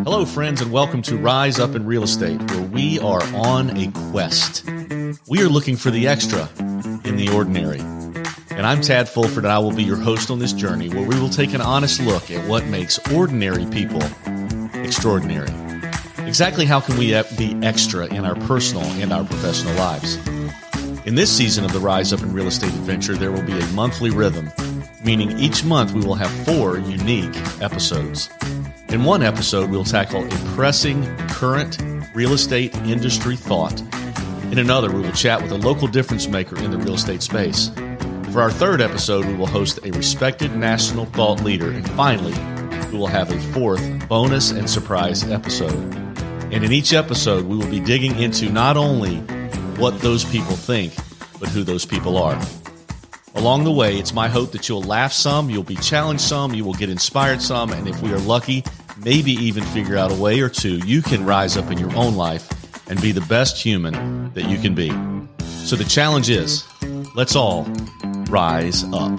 Hello, friends, and welcome to Rise Up in Real Estate, where we are on a quest. We are looking for the extra in the ordinary. And I'm Tad Fulford, and I will be your host on this journey where we will take an honest look at what makes ordinary people extraordinary. Exactly how can we be extra in our personal and our professional lives? In this season of the Rise Up in Real Estate adventure, there will be a monthly rhythm, meaning each month we will have 4 unique episodes. In one episode, we'll tackle a pressing current real estate industry thought. In another, we will chat with a local difference maker in the real estate space. For our 3rd episode, we will host a respected national thought leader. And finally, we will have a 4th bonus and surprise episode. And in each episode, we will be digging into not only what those people think, but who those people are. Along the way, it's my hope that you'll laugh some, you'll be challenged some, you will get inspired some, and if we are lucky, maybe even figure out a way or two you can rise up in your own life and be the best human that you can be. So the challenge is, let's all rise up.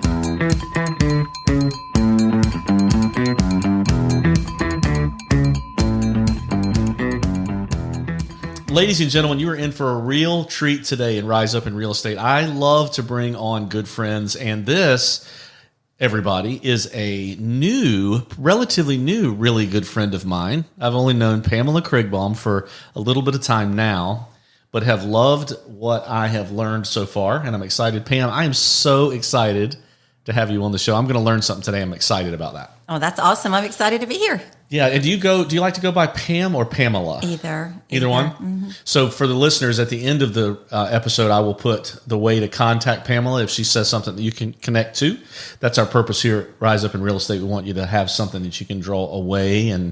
Ladies and gentlemen, you are in for a real treat today in Rise Up in Real Estate. I love to bring on good friends, and this, everybody, is a relatively new, really good friend of mine. I've only known Pamela Krigbaum for a little bit of time now, but have loved what I have learned so far, and I'm excited. Pam, I am so excited to have you on the show. I'm going to learn something today. I'm excited about that. Oh, that's awesome. I'm excited to be here. Yeah, and do you like to go by Pam or Pamela? Either one? Mm-hmm. So for the listeners, at the end of the episode, I will put the way to contact Pamela if she says something that you can connect to. That's our purpose here at Rise Up in Real Estate. We want you to have something that you can draw away, and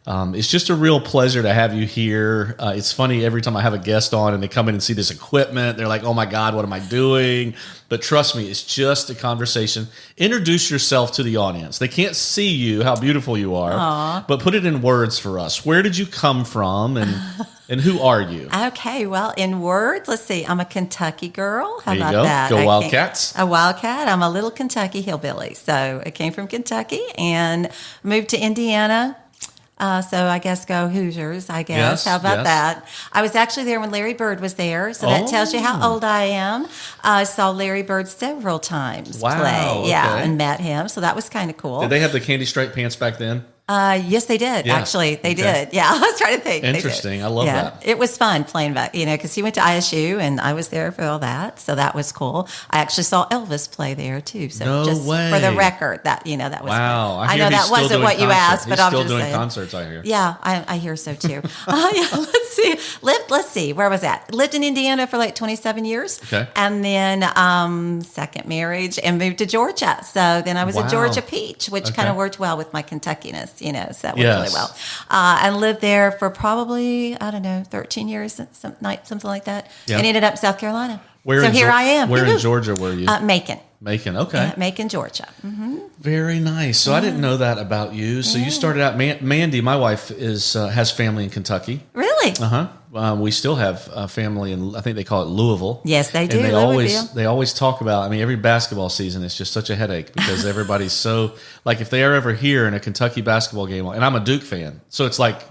it's just a real pleasure to have you here. It's funny, every time I have a guest on and they come in and see this equipment, they're like, oh my God, what am I doing? But trust me, it's just a conversation. Introduce yourself to the audience. They can't see you, how beautiful you are, but put it in words for us. Where did you come from, and who are you? Okay, well, in words, let's see. I'm a Kentucky girl. How there you about go. that? Go Wildcats. A Wildcat. I'm a little Kentucky hillbilly. So I came from Kentucky and moved to Indiana. So I guess go Hoosiers, I guess. Yes, How about that? I was actually there when Larry Bird was there, so that tells you how old I am. I saw Larry Bird several times play. Yeah, and met him, so that was kind of cool. Did they have the candy striped pants back then? Yes, they did. Yeah. Actually, they did. Yeah, I was trying to think. Interesting. I love that. It was fun playing back, because he went to ISU and I was there for all that. So that was cool. I actually saw Elvis play there too. So no just way. For the record, that that was wow. I know that wasn't what you asked, but I'm still just doing saying. Concerts, I hear. Yeah, I hear so too. Let's see. Where was that? Lived in Indiana for like 27 years. Okay. And then second marriage and moved to Georgia. So then I was a Georgia peach, which kind of worked well with my Kentuckiness, so that worked really well. And lived there for probably, 13 years, something like that. Yep. And ended up in South Carolina. Here I am. Where in Georgia were you? Macon. Macon, okay. Yeah, Macon, Georgia. Mm-hmm. Very nice. So I didn't know that about you. So you started out, Mandy, my wife, has family in Kentucky. Really? Uh-huh. We still have family in, I think they call it Louisville. Yes, they do. And they always talk about, every basketball season is just such a headache because everybody's so, like if they are ever here in a Kentucky basketball game, and I'm a Duke fan, so it's like,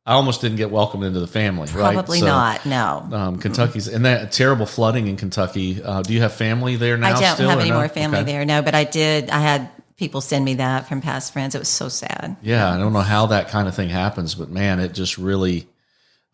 I almost didn't get welcomed into the family, right? Probably not, no. Kentucky's, and that terrible flooding in Kentucky. Do you have family there now? I don't still, have any no? more family there, no, but I did. I had people send me that from past friends. It was so sad. Yeah, I don't know how that kind of thing happens, but man, it just really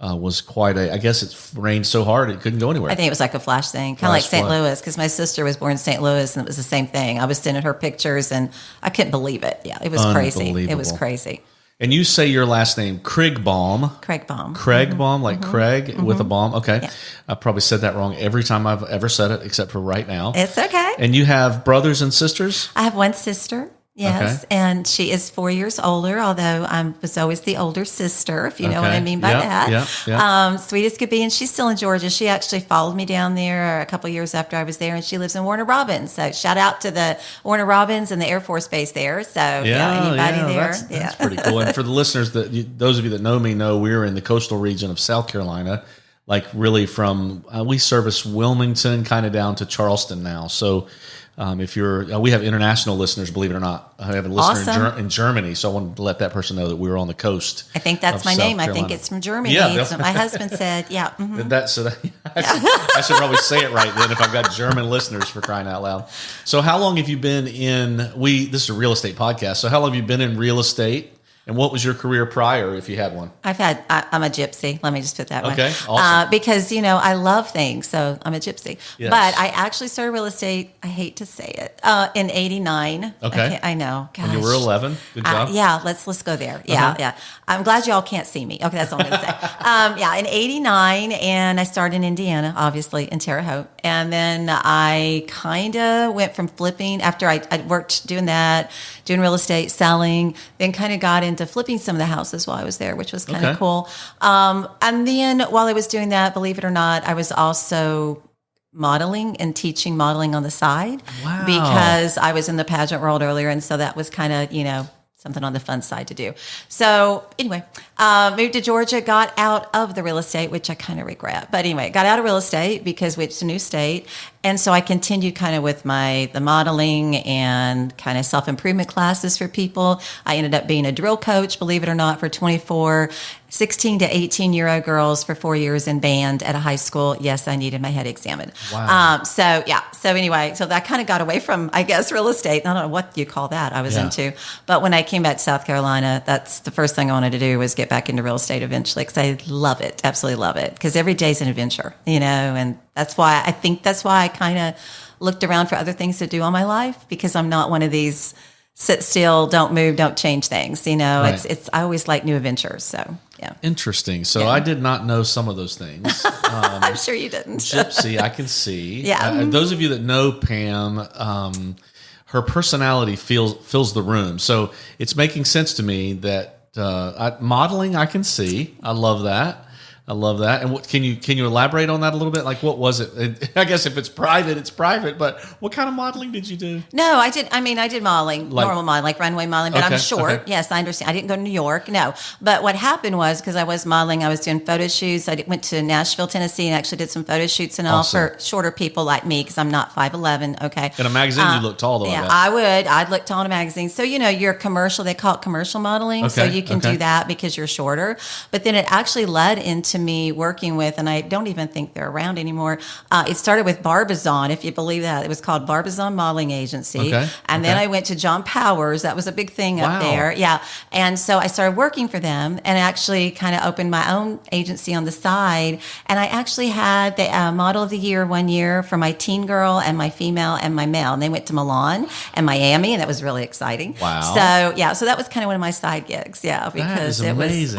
was quite I guess it rained so hard it couldn't go anywhere. I think it was like a flash thing, kind of like St. Louis, because my sister was born in St. Louis, and it was the same thing. I was sending her pictures, and I couldn't believe it. Yeah, it was crazy. It was crazy. And you say your last name, Krigbaum. Krigbaum. Krigbaum, like Craig with a bomb. Okay. Yeah. I probably said that wrong every time I've ever said it, except for right now. It's okay. And you have brothers and sisters? I have one sister. Yes, okay. And she is 4 years older, although I was always the older sister, if you know what I mean by that. Yeah. Sweet as could be, and she's still in Georgia. She actually followed me down there a couple of years after I was there, and she lives in Warner Robins. So shout out to the Warner Robins and the Air Force Base there. So anybody there. That's pretty cool. And for the listeners, those of you that know me know we're in the coastal region of South Carolina, like really from, we service Wilmington kind of down to Charleston now. So If you're, we have international listeners, believe it or not. I have a listener Awesome. in Germany, so I wanted to let that person know that we were on the coast. I think that's my name. I think it's from Germany. Yeah, That's what my husband said. Yeah. Mm-hmm. I should probably say it right then if I've got German listeners, for crying out loud. So how long have you been this is a real estate podcast, so how long have you been in real estate? And what was your career prior, if you had one? I'm a gypsy. Let me just put that way. Okay, awesome. Because, I love things, so I'm a gypsy. Yes. But I actually started real estate, I hate to say it, in 89. Okay. I know. Gosh. When you were 11. Good job. Yeah, let's go there. Yeah, yeah. I'm glad y'all can't see me. Okay, that's all I'm going to say. In 89, and I started in Indiana, obviously, in Terre Haute. And then I kind of went from flipping, after I worked doing that, doing real estate, selling, then kind of got into flipping some of the houses while I was there, which was kind of cool. And then while I was doing that, believe it or not, I was also modeling and teaching modeling on the side. Wow. Because I was in the pageant world earlier. And so that was kind of, something on the fun side to do. So anyway, moved to Georgia, got out of the real estate, which I kind of regret. But anyway, got out of real estate because it's a new state. And so I continued kind of with the modeling and kind of self-improvement classes for people. I ended up being a drill coach, believe it or not, for 24 16 to 18-year-old girls for 4 years in band at a high school. Yes, I needed my head examined. Wow. So anyway, so that kind of got away from, I guess, real estate. I don't know what you call that I was into. But when I came back to South Carolina, that's the first thing I wanted to do was get back into real estate eventually, because I love it, absolutely love it. Because every day's an adventure, and that's why I kind of looked around for other things to do on my life, because I'm not one of these sit still, don't move, don't change things. Right. It's I always like new adventures. So yeah. Interesting. So I did not know some of those things. I'm sure you didn't. Gypsy, I can see. Yeah. Those of you that know Pam, her personality fills the room. So it's making sense to me that modeling, I can see. I love that. And what can you elaborate on that a little bit? Like, what was it? I guess if it's private, it's private. But what kind of modeling did you do? No, I did modeling, normal modeling, like runway modeling. But I'm short. Okay. Yes, I understand. I didn't go to New York. No, but what happened was, because I was modeling, I was doing photo shoots. I went to Nashville, Tennessee, and actually did some photo shoots and all for shorter people like me, because I'm not 5'11". Okay. In a magazine, you look tall though. Yeah, I'd look tall in a magazine. So you're commercial. They call it commercial modeling. Okay. So you can do that because you're shorter. But then it actually led into me working with, and I don't even think they're around anymore. It started with Barbizon, if you believe that. It was called Barbizon Modeling Agency. Okay. And then I went to John Powers. That was a big thing up there. Yeah. And so I started working for them, and actually kind of opened my own agency on the side. And I actually had the Model of the Year one year for my teen girl and my female and my male. And they went to Milan and Miami, and that was really exciting. Wow. So that was kind of one of my side gigs. Yeah. Because that is amazing.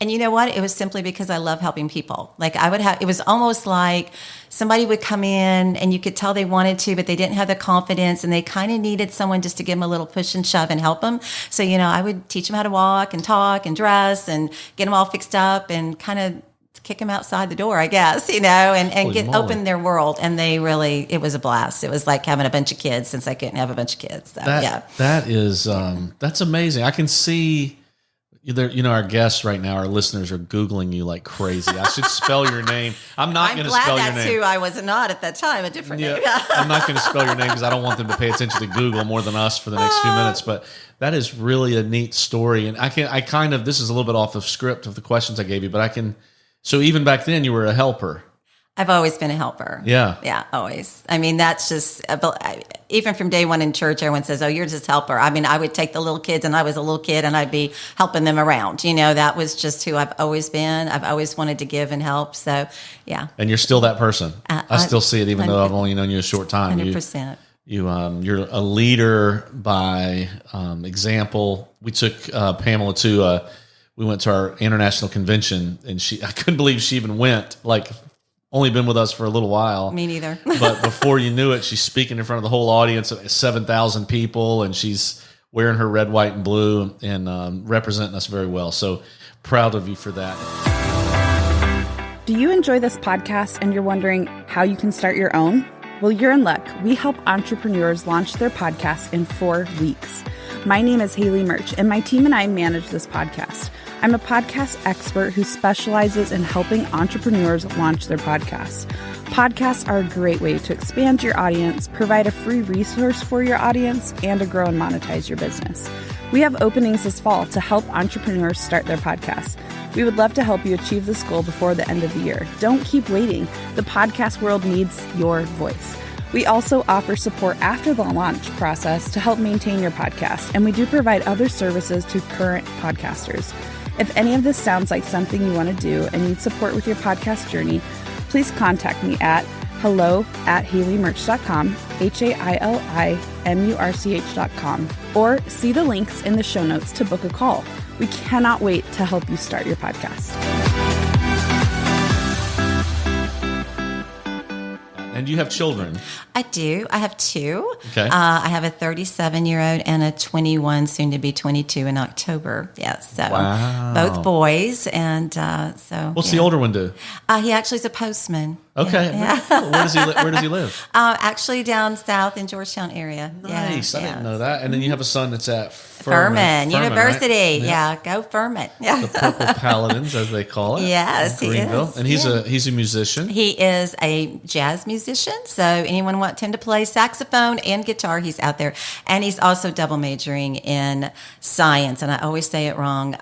And you know what? It was simply because I love helping people. Like it was almost like somebody would come in and you could tell they wanted to, but they didn't have the confidence, and they kind of needed someone just to give them a little push and shove and help them. So, I would teach them how to walk and talk and dress and get them all fixed up and kind of kick them outside the door, I guess, and open their world. And it was a blast. It was like having a bunch of kids, since I couldn't have a bunch of kids. So, that is, that's amazing. I can see our guests right now, our listeners are Googling you like crazy. I should spell your name. I'm not going to spell your name. That's who I was not at that time, a different name. I'm not going to spell your name because I don't want them to pay attention to Google more than us for the next few minutes. But that is really a neat story. And this is a little bit off the script of the questions I gave you, but so even back then you were a helper. I've always been a helper. Yeah. Yeah, always. I mean, that's just, even from day one in church, everyone says, oh, you're just a helper. I mean, I would take the little kids, and I was a little kid, and I'd be helping them around. That was just who I've always been. I've always wanted to give and help. So, yeah. And you're still that person. I still see it, even though I've only known you a short time. 100%. You're a leader by example. We took Pamela we went to our international convention, and I couldn't believe she even went, only been with us for a little while. Me neither. But before you knew it, she's speaking in front of the whole audience of 7,000 people, and she's wearing her red, white, and blue and representing us very well. So proud of you for that. Do you enjoy this podcast and you're wondering how you can start your own? Well, you're in luck. We help entrepreneurs launch their podcast in 4 weeks. My name is Haley Murch, and my team and I manage this podcast. I'm a podcast expert who specializes in helping entrepreneurs launch their podcasts. Podcasts are a great way to expand your audience, provide a free resource for your audience, and to grow and monetize your business. We have openings this fall to help entrepreneurs start their podcasts. We would love to help you achieve this goal before the end of the year. Don't keep waiting. The podcast world needs your voice. We also offer support after the launch process to help maintain your podcast, and we do provide other services to current podcasters. If any of this sounds like something you want to do and need support with your podcast journey, please contact me at hello@haleymerch.com, HAILIMURCH.com, or see the links in the show notes to book a call. We cannot wait to help you start your podcast. And you have children? I do. I have two. Okay. I have a 37-year-old and a 21, soon to be 22 in October. Yes. So both boys. And so. What's the older one do? He actually is a postman. Okay. Yeah. Where does he live? Actually down south in Georgetown area. Nice. Yeah, I didn't know that. And then you have a son that's at Furman University. Right? Yeah. Go Furman. Yeah. The Purple Paladins, as they call it. Yes, he is. And he's a musician. He is a jazz musician. So anyone want him to play saxophone and guitar, he's out there. And he's also double majoring in science. And I always say it wrong.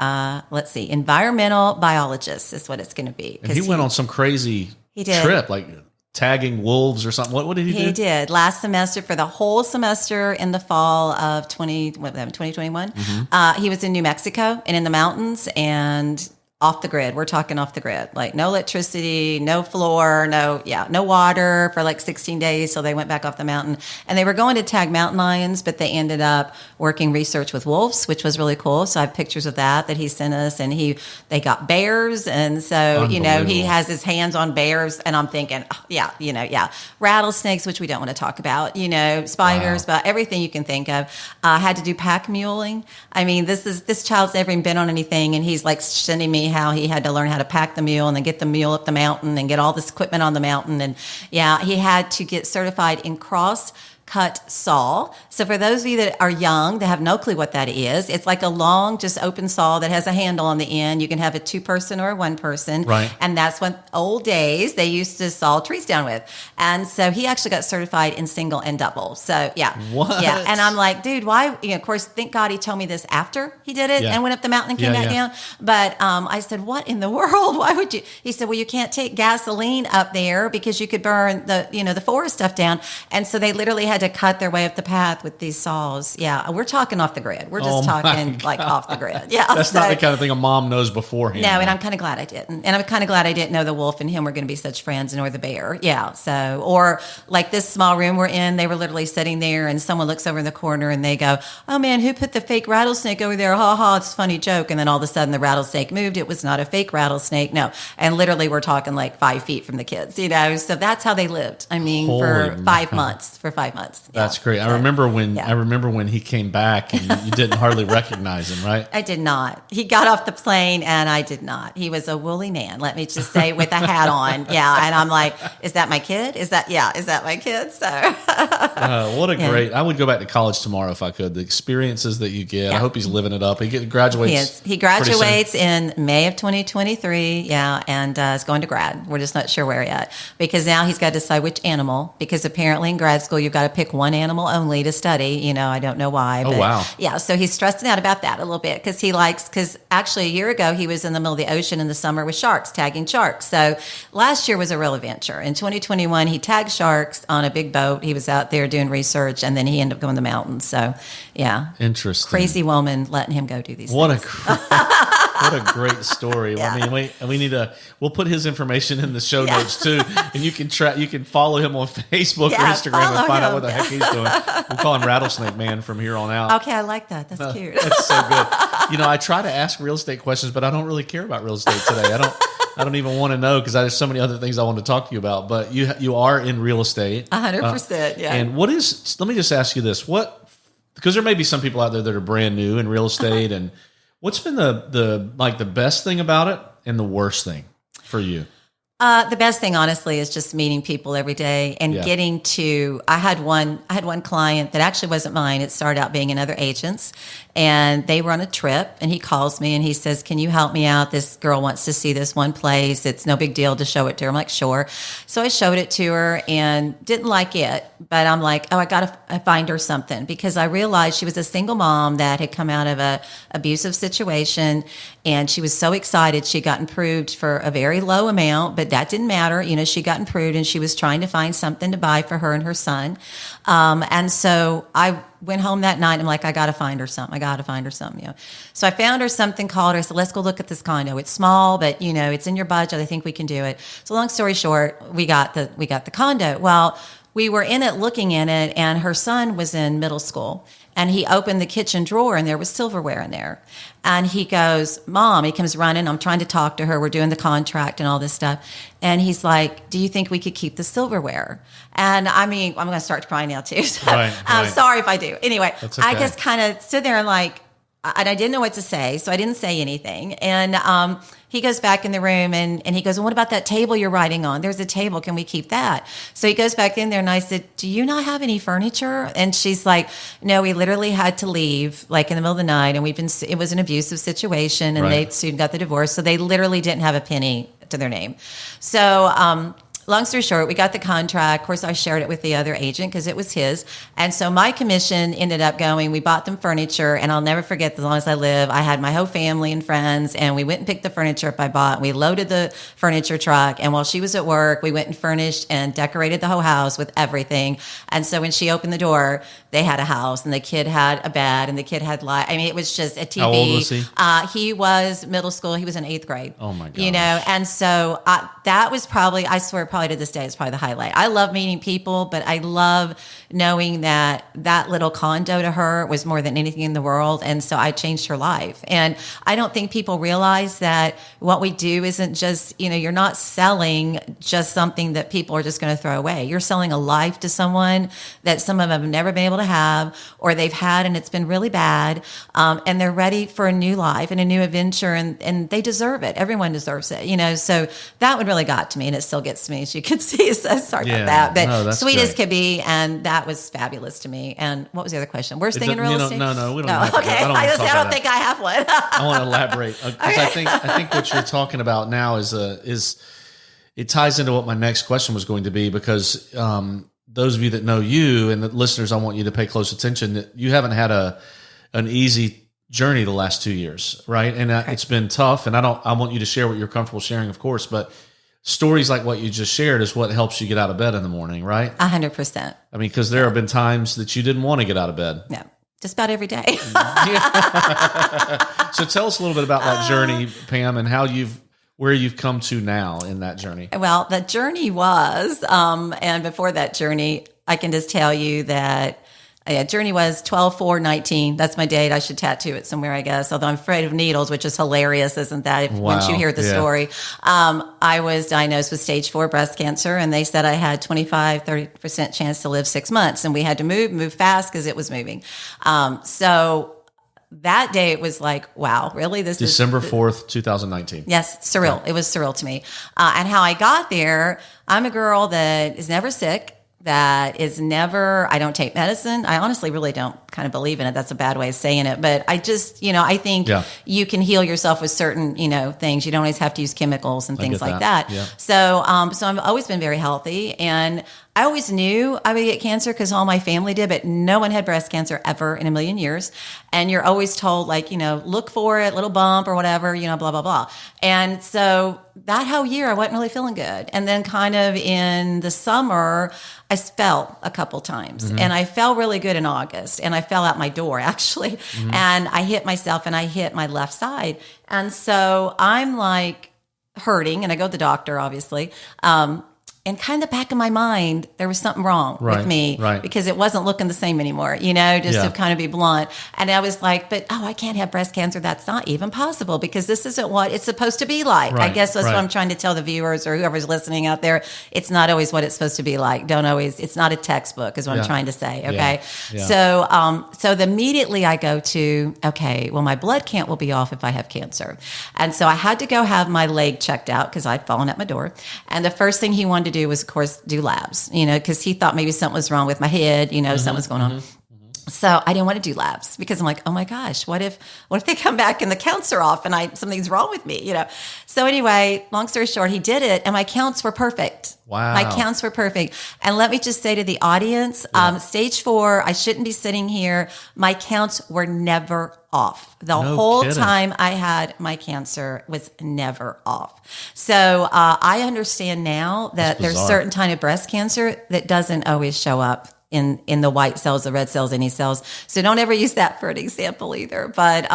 Let's see. Environmental biologist is what it's going to be. And he went on some crazy trip, like tagging wolves or something. What did he do? He did last semester for the whole semester in the fall of 2021. Mm-hmm. He was in New Mexico and in the mountains and off the grid. We're talking off the grid, like no electricity, no floor, no water for like 16 days. So they went back off the mountain and they were going to tag mountain lions, but they ended up working research with wolves, which was really cool. So I have pictures of that he sent us, and they got bears. And so, he has his hands on bears, and I'm thinking, rattlesnakes, which we don't want to talk about, spiders, but everything you can think of. Had to do pack muling. I mean, this child's never even been on anything, and he's like sending me how he had to learn how to pack the mule and then get the mule up the mountain and get all this equipment on the mountain. And he had to get certified in cross-cut saw. So for those of you that are young, that have no clue what that is, it's like a long, just open saw that has a handle on the end. You can have a 2-person or a 1-person. Right. And that's what old days they used to saw trees down with. And so he actually got certified in single and double. So What? Yeah. And I'm like, dude, why? Of course, thank God he told me this after he did it and went up the mountain and came back down. But I said, what in the world? Why would you? He said, well, you can't take gasoline up there because you could burn the forest stuff down. And so they literally had to cut their way up the path with these saws. Yeah, we're talking off the grid. We're just talking like off the grid. Yeah, that's not the kind of thing a mom knows beforehand. No, and I'm kind of glad I didn't. And I'm kind of glad I didn't know the wolf and him were going to be such friends, nor the bear. Yeah. So, or like this small room we're in, they were literally sitting there, and someone looks over in the corner and they go, "Oh man, who put the fake rattlesnake over there? Ha ha, it's a funny joke." And then all of a sudden the rattlesnake moved. It was not a fake rattlesnake. No. And literally we're talking like 5 feet from the kids, So that's how they lived. I mean, for 5 months. That's great. I remember when he came back and you didn't hardly recognize him, right? I did not. He got off the plane and I did not. He was a woolly man, let me just say, with a hat on. Yeah. And I'm like, is that my kid? Is that my kid? So what a great, I would go back to college tomorrow if I could. The experiences that you get. I hope he's living it up. He graduates. He graduates in May of 2023. Yeah. And is going to grad. We're just not sure where yet, because now he's got to decide which animal, because apparently in grad school, you've got to pick one animal only to study. I don't know why. But wow. Yeah. So he's stressing out about that a little bit because actually a year ago, he was in the middle of the ocean in the summer with sharks, tagging sharks. So last year was a real adventure. In 2021, he tagged sharks on a big boat. He was out there doing research, and then he ended up going to the mountains. So yeah. Interesting. Crazy woman letting him go do these things. What a great story. Yeah. I mean, we'll put his information in the show notes too. And you can follow him on Facebook or Instagram and find out what the heck he's doing. We'll call him Rattlesnake Man from here on out. Okay, I like that. That's cute. That's so good. I try to ask real estate questions, but I don't really care about real estate today. I don't even want to know because there's so many other things I want to talk to you about. But you are in real estate. 100%. Yeah. And let me just ask you this. Because there may be some people out there that are brand new in real estate, and what's been the best thing about it and the worst thing for you? The best thing, honestly, is just meeting people every day and getting to. I had one client that actually wasn't mine. It started out being another agent's, and they were on a trip. And he calls me and he says, "Can you help me out? This girl wants to see this one place. It's no big deal to show it to her." I'm like, "Sure." So I showed it to her and didn't like it, but I'm like, "Oh, I got to find her something," because I realized she was a single mom that had come out of a abusive situation, and she was so excited she got approved for a very low amount, but that didn't matter. She got approved, and she was trying to find something to buy for her and her son. And so I went home that night. I'm like, I got to find her something. So I found her something, called her. I said, "Let's go look at this condo. It's small, but it's in your budget. I think we can do it." So long story short, we got the condo. Well, we were in it looking in it, and her son was in middle school. And he opened the kitchen drawer, and there was silverware in there. And he goes, "Mom," he comes running. I'm trying to talk to her. We're doing the contract and all this stuff. And he's like, "Do you think we could keep the silverware?" And I mean, I'm going to start crying now too. So I'm sorry if I do. Anyway, okay. I just kind of stood there and and I didn't know what to say. So I didn't say anything. And he goes back in the room and he goes, "Well, what about that table you're writing on? There's a table. Can we keep that?" So he goes back in there, and I said, "Do you not have any furniture?" And she's like, "No, we literally had to leave in the middle of the night, and it was an abusive situation, and they soon got the divorce. So they literally didn't have a penny to their name." So, long story short, we got the contract. Of course, I shared it with the other agent because it was his. And so my commission ended up going, we bought them furniture, and I'll never forget, as long as I live, I had my whole family and friends, and we went and picked the furniture up I bought. We loaded the furniture truck, and while she was at work, we went and furnished and decorated the whole house with everything. And so when she opened the door, they had a house, and the kid had a bed, and the kid had light. I mean, it was just a TV. How old was he? He was middle school. He was in 8th grade. Oh my gosh. And so that was probably, I swear, probably to this day, it's probably the highlight. I love meeting people, but I love knowing that little condo to her was more than anything in the world. And so I changed her life. And I don't think people realize that what we do isn't just, you're not selling just something that people are just going to throw away. You're selling a life to someone that some of them have never been able to have, or they've had and it's been really bad. And they're ready for a new life and a new adventure, and they deserve it. Everyone deserves it, so that one really got to me, and it still gets to me, as you can see. So sorry about that, but sweet as could be, and that was fabulous to me. And what was the other question? Worst thing in real estate? No, we don't. Have okay, I don't think I have one. I want to elaborate because I think what you're talking about now is it ties into what my next question was going to be, because those of you that know you and the listeners, I want you to pay close attention. That you haven't had an easy journey the last 2 years, right? And it's been tough. And I want you to share what you're comfortable sharing, of course, but stories like what you just shared is what helps you get out of bed in the morning, right? 100%. I mean, because there have been times that you didn't want to get out of bed. No, just about every day. So tell us a little bit about that journey, Pam, and where you've come to now in that journey. Well, the journey was, and before that journey, I can just tell you that journey was 12/4/19. That's my date. I should tattoo it somewhere, I guess. Although I'm afraid of needles, which is hilarious, isn't that? Once you hear the story. I was diagnosed with stage 4 breast cancer, and they said I had 25-30% chance to live 6 months, and we had to move fast because it was moving. So that day it was like, wow, really? This December 4th, 2019. Yes, surreal. Yeah. It was surreal to me. And how I got there, I'm a girl that is never sick. I don't take medicine. I honestly really don't kind of believe in it. That's a bad way of saying it. But I just, I think you can heal yourself with certain, things. You don't always have to use chemicals and things like that. Yeah. So I've always been very healthy, and I always knew I would get cancer because all my family did, but no one had breast cancer ever in a million years. And you're always told, look for it, little bump or whatever, blah, blah, blah. And so that whole year, I wasn't really feeling good. And then kind of in the summer, I fell a couple times, and I fell really good in August, and I fell out my door actually. And I hit myself, and I hit my left side. And so I'm hurting, and I go to the doctor, obviously. And kind of the back of my mind, there was something wrong with me because it wasn't looking the same anymore, just to kind of be blunt. And I was like, but, I can't have breast cancer. That's not even possible because this isn't what it's supposed to be like. I guess that's what I'm trying to tell the viewers or whoever's listening out there. It's not always what it's supposed to be like. It's not a textbook is what I'm trying to say. Okay. So immediately I go to, my blood count will be off if I have cancer. And so I had to go have my leg checked out because I'd fallen at my door. And the first thing he wanted to do was, of course, do labs, because he thought maybe something was wrong with my head, something was going on. So I didn't want to do labs because I'm like, oh my gosh, what if they come back and the counts are off and something's wrong with me, So anyway, long story short, he did it and my counts were perfect. Wow. My counts were perfect. And let me just say to the audience, stage 4, I shouldn't be sitting here. My counts were never off. The whole time I had my cancer was never off. So I understand now that there's certain kind of breast cancer that doesn't always show up in the white cells, the red cells, any cells. So don't ever use that for an example either. But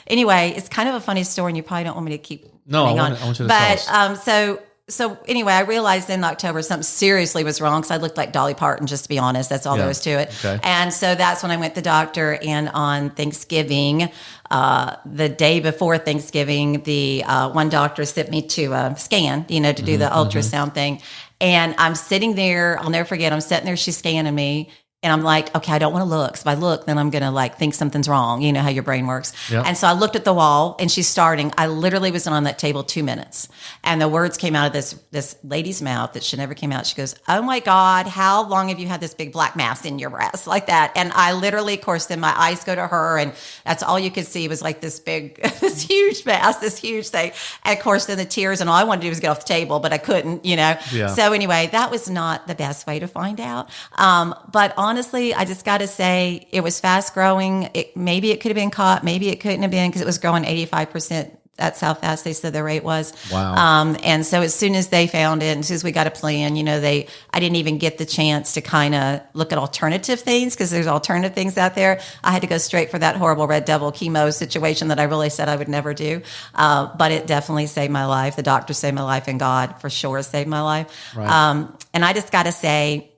anyway, it's kind of a funny story and you probably don't want me to keep going on. I want you to tell us. So anyway, I realized in October something seriously was wrong because I looked like Dolly Parton, just to be honest. That's all there was to it. Okay. And so that's when I went to the doctor. And on Thanksgiving, the day before Thanksgiving, the one doctor sent me to a scan, to do the ultrasound thing. And I'm sitting there. I'll never forget. I'm sitting there. She's scanning me. And I'm like, okay, I don't want to look. So if I look, then I'm going to think something's wrong. You know how your brain works. Yep. And so I looked at the wall and she's starting. I literally was on that table 2 minutes. And the words came out of this lady's mouth that should never came out. She goes, oh my God, how long have you had this big black mass in your breast? Like that. And I literally, of course, then my eyes go to her and that's all you could see was like this big, this huge mass, this huge thing. And of course, then the tears and all I wanted to do was get off the table, but I couldn't, Yeah. So anyway, that was not the best way to find out. But honestly, I just got to say it was fast growing. Maybe it could have been caught. Maybe it couldn't have been because it was growing 85%. That's how fast they said the rate was. Wow. And so as soon as they found it, as soon as we got a plan, I didn't even get the chance to kind of look at alternative things because there's alternative things out there. I had to go straight for that horrible red devil chemo situation that I really said I would never do. But it definitely saved my life. The doctor saved my life and God for sure saved my life. Right. And I just got to say,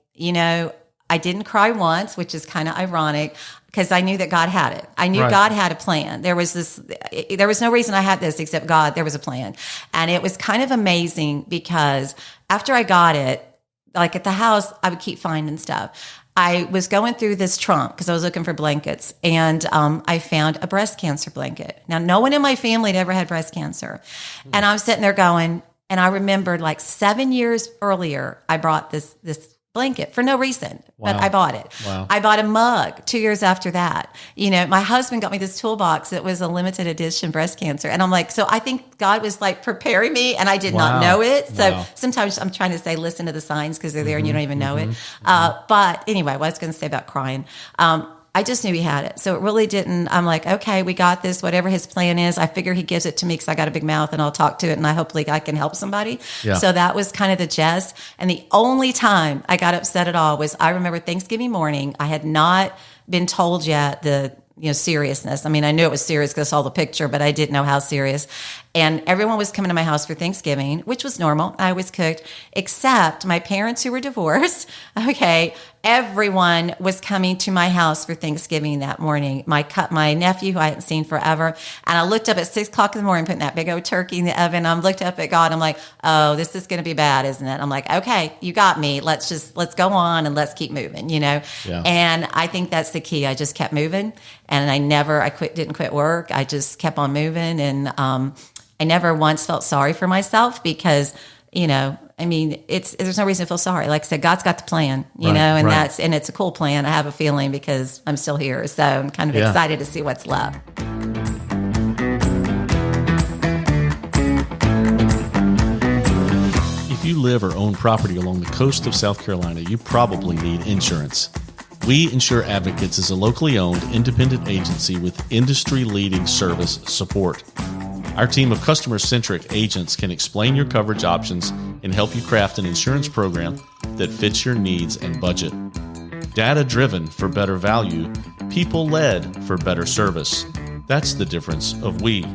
I didn't cry once, which is kind of ironic because I knew that God had it. I knew God had a plan. There was no reason I had this except God, there was a plan. And it was kind of amazing because after I got it, like at the house, I would keep finding stuff. I was going through this trunk because I was looking for blankets and I found a breast cancer blanket. Now, no one in my family had ever had breast cancer. And I'm sitting there going, and I remembered like 7 years earlier, I brought this blanket for no reason, but I bought it. Wow. I bought a mug 2 years after that. My husband got me this toolbox that was a limited edition breast cancer. And I'm like, so I think God was like preparing me and I did not know it. So sometimes I'm trying to say, listen to the signs because they're there and you don't even know it. But anyway, what I was going to say about crying, I just knew he had it. So it really didn't. I'm like, okay, we got this, whatever his plan is. I figure he gives it to me because I got a big mouth and I'll talk to it and hopefully I can help somebody. Yeah. So that was kind of the gist. And the only time I got upset at all was I remember Thanksgiving morning. I had not been told yet the seriousness. I mean, I knew it was serious because I saw the picture, but I didn't know how serious. And everyone was coming to my house for Thanksgiving, which was normal. I was cooked, except my parents who were divorced. Okay. Everyone was coming to my house for Thanksgiving that morning. My nephew, who I hadn't seen forever. And I looked up at 6 o'clock in the morning, putting that big old turkey in the oven. I looked up at God. I'm like, oh, this is going to be bad, isn't it? I'm like, okay, you got me. Let's go on and let's keep moving, Yeah. And I think that's the key. I just kept moving and didn't quit work. I just kept on moving. And, I never once felt sorry for myself because, there's no reason to feel sorry. Like I said, God's got the plan, and it's a cool plan. I have a feeling because I'm still here. So I'm kind of excited to see what's left. If you live or own property along the coast of South Carolina, you probably need insurance. We Insure Advocates is a locally owned independent agency with industry-leading service support. Our team of customer-centric agents can explain your coverage options and help you craft an insurance program that fits your needs and budget. Data-driven for better value, people-led for better service. That's the difference of we.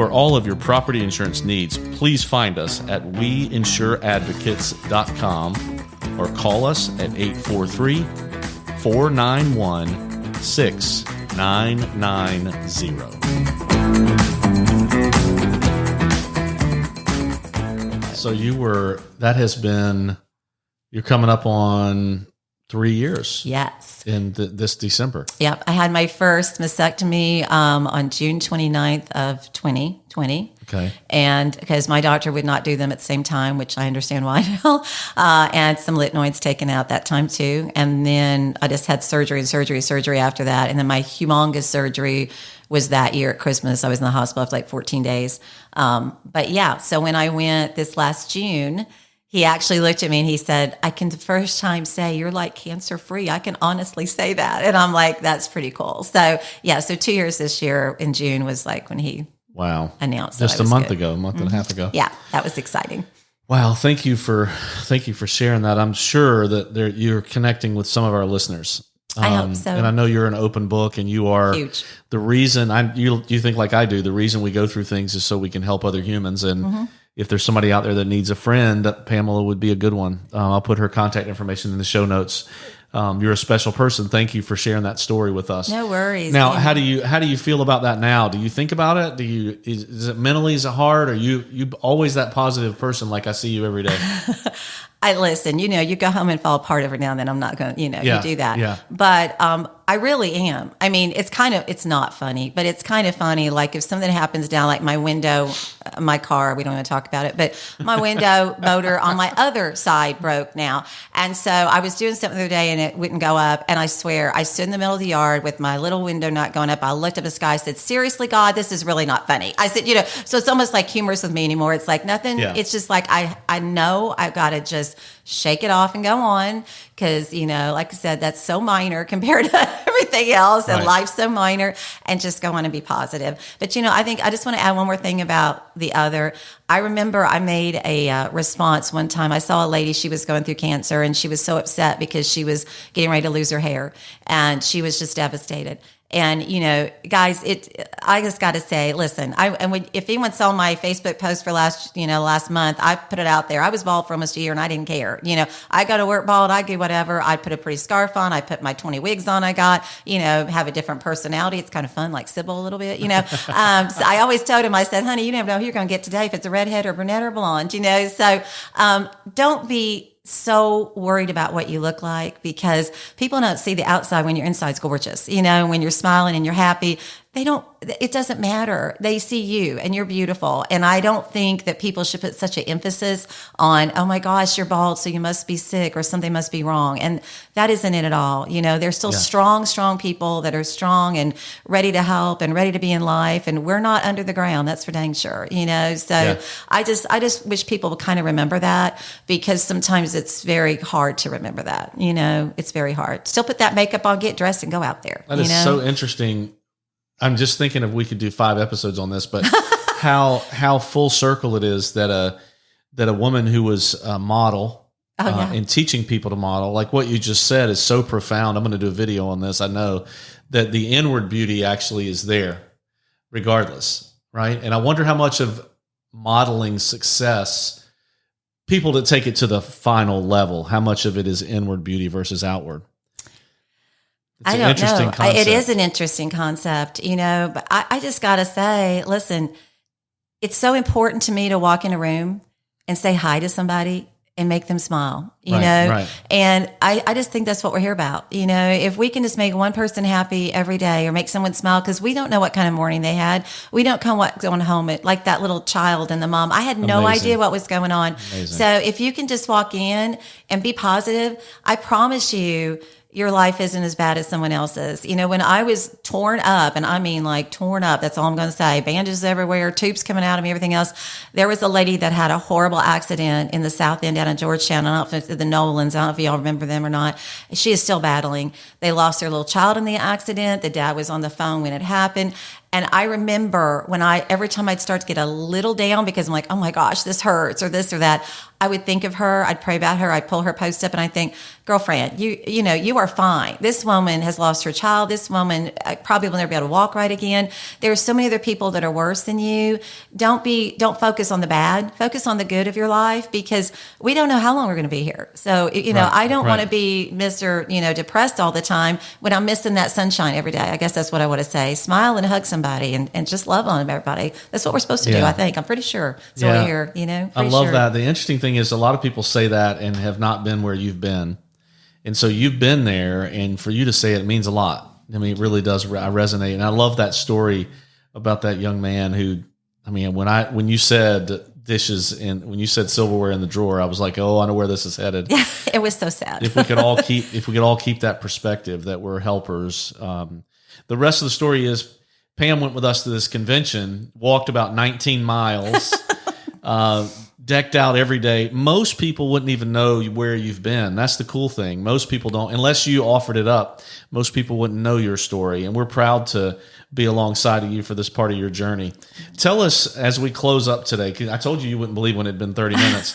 For all of your property insurance needs, please find us at weinsureadvocates.com or call us at 843-491-6990. So you're coming up on 3 years. Yes. In this December. Yep. I had my first mastectomy on June 29th of 2020. Okay. And because my doctor would not do them at the same time, which I understand why now, and some lymph taken out that time too. And then I just had surgery after that. And then my humongous surgery was that year at Christmas. I was in the hospital for like 14 days. But yeah, so when I went this last June, he actually looked at me and he said, I can the first time say you're like cancer free. I can honestly say that. And I'm like, that's pretty cool. So yeah, so 2 years this year in June was like when he announced just a month ago, a month and a half ago. Yeah, that was exciting. Wow, thank you for sharing that. I'm sure that you're connecting with some of our listeners. I hope so. And I know you're an open book, and you are huge. The reason you think like I do. The reason we go through things is so we can help other humans. And if there's somebody out there that needs a friend, Pamela would be a good one. I'll put her contact information in the show notes. You're a special person. Thank you for sharing that story with us. No worries. Now, how do you feel about that now? Do you think about it? Is it mentally, is it hard? Or you always that positive person like I see you every day? I listen, you go home and fall apart every now and then. I'm not going to, you do that. Yeah. But I really am. I mean, it's not funny, but it's kind of funny. Like if something happens down, like my window, my car, we don't want to talk about it, but my window motor on my other side broke now. And so I was doing something the other day and it wouldn't go up. And I swear, I stood in the middle of the yard with my little window not going up. I looked up at the sky, I said, seriously, God, this is really not funny. I said, so it's almost like humorous with me anymore. It's like nothing. Yeah. It's just like, I know I've got to just shake it off and go on. Cause like I said, that's so minor compared to everything else and life's so minor, and just go on and be positive. But I think I just want to add one more thing about the other. I remember I made a response one time. I saw a lady, she was going through cancer and she was so upset because she was getting ready to lose her hair and she was just devastated. And, guys, I just got to say, listen, if anyone saw my Facebook post for last month, I put it out there. I was bald for almost a year and I didn't care. I go to work bald. I do whatever. I put a pretty scarf on. I put my 20 wigs on. I got, have a different personality. It's kind of fun, like Sybil a little bit, So I always told him, I said, honey, you never know who you're going to get today, if it's a redhead or brunette or blonde, So don't be so worried about what you look like, because people don't see the outside when your inside's gorgeous. When you're smiling and you're happy, it doesn't matter. They see you and you're beautiful. And I don't think that people should put such an emphasis on, oh my gosh, you're bald, so you must be sick or something must be wrong. And that isn't it at all. There's still strong people that are strong and ready to help and ready to be in life. And we're not under the ground. That's for dang sure. So I just wish people would kind of remember that, because sometimes it's very hard to remember that. It's very hard. Still put that makeup on, get dressed and go out there. That is so interesting. I'm just thinking if we could do 5 episodes on this, but how full circle it is that a woman who was a model and teaching people to model, like what you just said, is so profound. I'm going to do a video on this. I know that the inward beauty actually is there regardless, right? And I wonder how much of modeling success, people that take it to the final level, how much of it is inward beauty versus outward? I don't know. It is an interesting concept, but I just got to say, listen, it's so important to me to walk in a room and say hi to somebody and make them smile, you know? Right. And I just think that's what we're here about. If we can just make one person happy every day or make someone smile, because we don't know what kind of morning they had. We don't know what's going home like that little child and the mom. I had no idea what was going on. Amazing. So if you can just walk in and be positive, I promise you, your life isn't as bad as someone else's. When I was torn up, and I mean like torn up, that's all I'm going to say, bandages everywhere, tubes coming out of me, everything else. There was a lady that had a horrible accident in the South End down in Georgetown. I don't know if it's the Nolans. I don't know if y'all remember them or not. She is still battling. They lost their little child in the accident. The dad was on the phone when it happened. And I remember every time I'd start to get a little down because I'm like, oh my gosh, this hurts or this or that, I would think of her. I'd pray about her. I'd pull her post up and I think, girlfriend, you are fine. This woman has lost her child. This woman probably will never be able to walk right again. There are so many other people that are worse than you. Don't focus on the bad. Focus on the good of your life, because we don't know how long we're going to be here. So, I don't want to be Mr. Depressed all the time when I'm missing that sunshine every day. I guess that's what I want to say. Smile and hug somebody and just love on everybody. That's what we're supposed to do, I think. I'm pretty sure. So we're here, I love that. The interesting thing is a lot of people say that and have not been where you've been. And so you've been there, and for you to say it means a lot. I mean, it really does resonate. And I love that story about that young man who, when you said dishes and when you said silverware in the drawer, I was like, oh, I know where this is headed. Yeah, it was so sad. If we could all keep that perspective that we're helpers. The rest of the story is Pam went with us to this convention, walked about 19 miles, decked out every day. Most people wouldn't even know where you've been. That's the cool thing. Most people don't, unless you offered it up. Most people wouldn't know your story, and we're proud to be alongside of you for this part of your journey. Tell us as we close up today, because I told you wouldn't believe when it had been 30 minutes.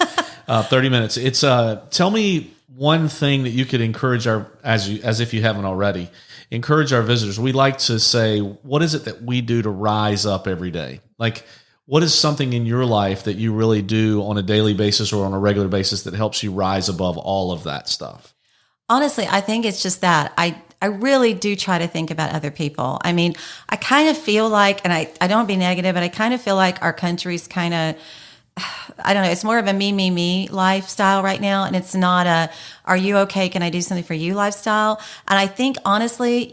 30 minutes. It's tell me one thing that you could encourage as if you haven't already, encourage our visitors. We like to say, what is it that we do to rise up every day? Like, what is something in your life that you really do on a daily basis or on a regular basis that helps you rise above all of that stuff? Honestly, I think it's just that I really do try to think about other people. I mean, I kind of feel like, and I don't want to be negative, but I kind of feel like our country's kind of, I don't know, it's more of a me lifestyle right now. And it's not a, are you okay? Can I do something for you lifestyle? And I think honestly,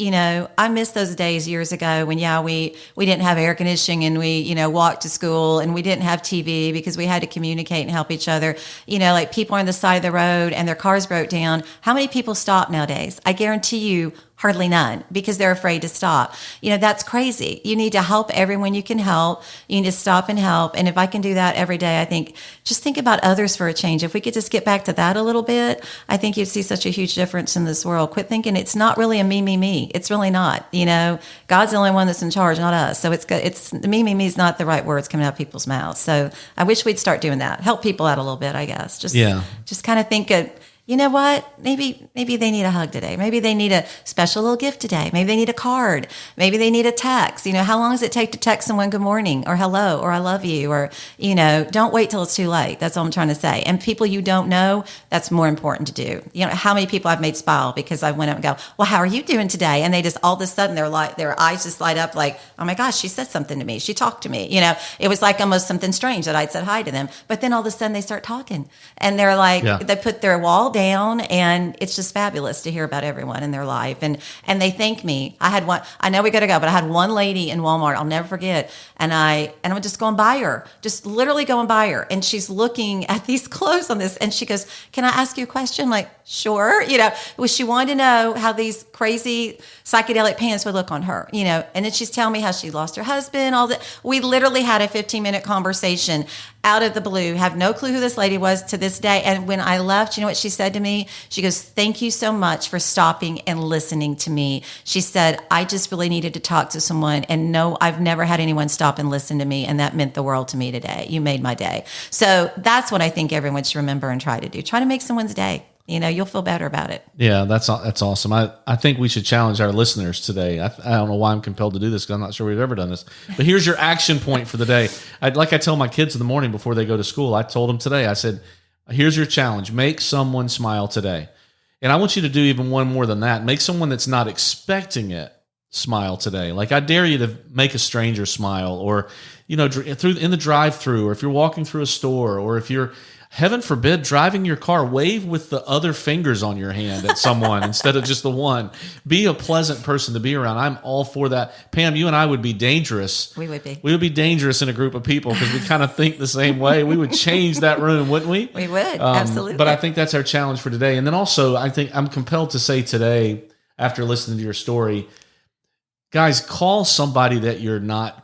I miss those days years ago when, we didn't have air conditioning and we, walked to school and we didn't have TV because we had to communicate and help each other. Like people are on the side of the road and their cars broke down. How many people stop nowadays? I guarantee you, hardly none, because they're afraid to stop. That's crazy. You need to help everyone you can help. You need to stop and help. And if I can do that every day, I think just think about others for a change. If we could just get back to that a little bit, I think you'd see such a huge difference in this world. Quit thinking it's not really a me. It's really not. God's the only one that's in charge, not us. So it's me is not the right words coming out of people's mouths. So I wish we'd start doing that. Help people out a little bit, I guess. Just kind of think of, you know what? Maybe they need a hug today. Maybe they need a special little gift today. Maybe they need a card. Maybe they need a text. How long does it take to text someone good morning or hello or I love you or, don't wait till it's too late. That's all I'm trying to say. And people you don't know, that's more important to do. How many people I've made smile because I went up and go, well, how are you doing today? And they just all of a sudden their eyes just light up like, oh my gosh, she said something to me. She talked to me. It was like almost something strange that I'd said hi to them. But then all of a sudden they start talking and they're like, they put their wall down, and it's just fabulous to hear about everyone in their life. And they thank me. I had one, I know we got to go, but I had one lady in Walmart, I'll never forget. And I would just go and buy her, just literally go and buy her. And she's looking at these clothes on this and she goes, can I ask you a question? I'm like, sure. She wanted to know how these crazy psychedelic pants would look on her, and then she's telling me how she lost her husband, all that. We literally had a 15-minute conversation out of the blue, have no clue who this lady was to this day. And when I left, you know what she said to me? She goes, thank you so much for stopping and listening to me. She said, I just really needed to talk to someone. And no, I've never had anyone stop and listen to me. And that meant the world to me today. You made my day. So that's what I think everyone should remember and try to do. Try to make someone's day. You'll feel better about it. Yeah, that's awesome. I think we should challenge our listeners today. I don't know why I'm compelled to do this because I'm not sure we've ever done this. But here's your action point for the day. Like I tell my kids in the morning before they go to school, I told them today, I said, here's your challenge. Make someone smile today. And I want you to do even one more than that. Make someone that's not expecting it smile today. Like I dare you to make a stranger smile, or, in the drive-thru, or if you're walking through a store, or if you're, heaven forbid, driving your car, wave with the other fingers on your hand at someone instead of just the one. Be a pleasant person to be around. I'm all for that. Pam, you and I would be dangerous. We would be. We would be dangerous in a group of people because we kind of think the same way. We would change that room, wouldn't we? We would, absolutely. But I think that's our challenge for today. And then also, I think I'm compelled to say today, after listening to your story, guys, call somebody that you're not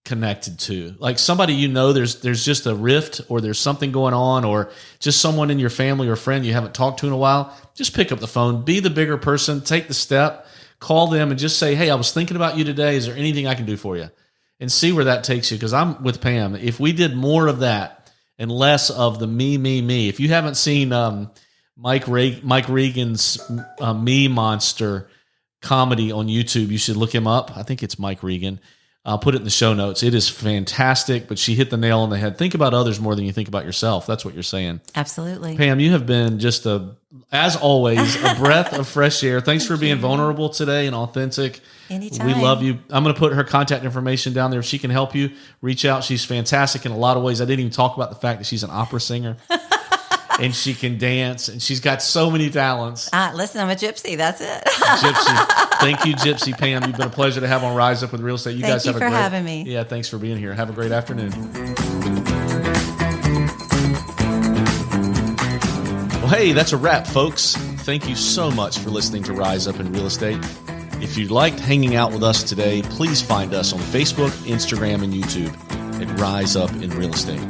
connected to, like somebody there's just a rift, or there's something going on, or just someone in your family or friend you haven't talked to in a while. Just pick up the phone, be the bigger person, take the step, call them and just say, hey, I was thinking about you today. Is there anything I can do for you? And see where that takes you. Because I'm with Pam. If we did more of that and less of the me. If you haven't seen Mike Regan's Me Monster comedy on YouTube, you should look him up. I think it's Mike Regan. I'll put it in the show notes. It is fantastic, but she hit the nail on the head. Think about others more than you think about yourself. That's what you're saying. Absolutely. Pam, you have been just as always, a breath of fresh air. Thanks for being vulnerable today and authentic. Anytime. We love you. I'm going to put her contact information down there. If she can help you, reach out. She's fantastic in a lot of ways. I didn't even talk about the fact that she's an opera singer. And she can dance, and she's got so many talents. Listen, I'm a gypsy. That's it. Gypsy. Thank you, Gypsy Pam. You've been a pleasure to have on Rise Up with Real Estate. Thank you for having me. Yeah, thanks for being here. Have a great afternoon. Well, hey, that's a wrap, folks. Thank you so much for listening to Rise Up in Real Estate. If you liked hanging out with us today, please find us on Facebook, Instagram, and YouTube at Rise Up in Real Estate.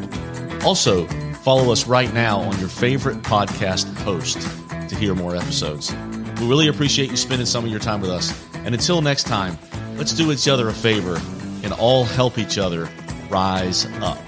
Also, follow us right now on your favorite podcast host to hear more episodes. We really appreciate you spending some of your time with us. And until next time, let's do each other a favor and all help each other rise up.